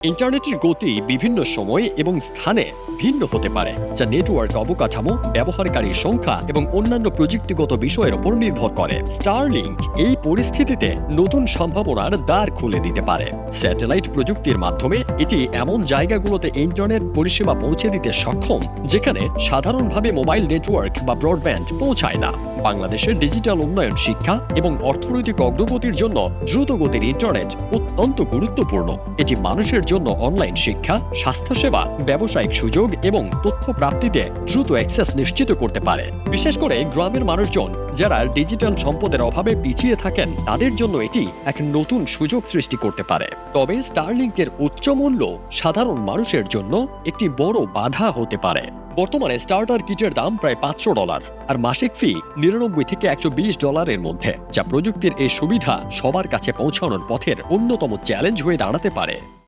ইন্টারনেটের গতি বিভিন্ন সময় এবং স্থানে ভিন্ন হতে পারে, যা নেটওয়ার্ক অবকাঠামো, ব্যবহারকারীর সংখ্যা এবং অন্যান্য প্রযুক্তিগত বিষয়ের উপর নির্ভর করে। স্টারলিংক এই পরিস্থিতিতে নতুন সম্ভাবনার দ্বার খুলে দিতে পারে। স্যাটেলাইট প্রযুক্তির মাধ্যমে এটি এমন জায়গাগুলোতে ইন্টারনেট পরিষেবা পৌঁছে দিতে সক্ষম যেখানে সাধারণভাবে মোবাইল নেটওয়ার্ক বা ব্রডব্যান্ড পৌঁছায় না। বাংলাদেশের ডিজিটাল উন্নয়ন, শিক্ষা এবং অর্থনৈতিক অগ্রগতির জন্য দ্রুতগতির ইন্টারনেট অত্যন্ত গুরুত্বপূর্ণ। এটি মানুষের জন্য অনলাইন শিক্ষা, স্বাস্থ্যসেবা, ব্যবসায়িক সুযোগ এবং তথ্য প্রাপ্তিতে দ্রুত অ্যাক্সেস নিশ্চিত করতে পারে। বিশেষ করে গ্রামের মানুষজন যারা ডিজিটাল সম্পদের অভাবে পিছিয়ে থাকেন, তাদের জন্য এটি এক নতুন সুযোগ সৃষ্টি করতে পারে। তবে স্টারলিংকের উচ্চ মূল্য সাধারণ মানুষের জন্য একটি বড় বাধা হতে পারে। বর্তমানে স্টার্টার কিটের দাম প্রায় $500 আর মাসিক ফি $99 থেকে $120 মধ্যে, যা প্রযুক্তির এই সুবিধা সবার কাছে পৌঁছানোর পথের অন্যতম চ্যালেঞ্জ হয়ে দাঁড়াতে পারে।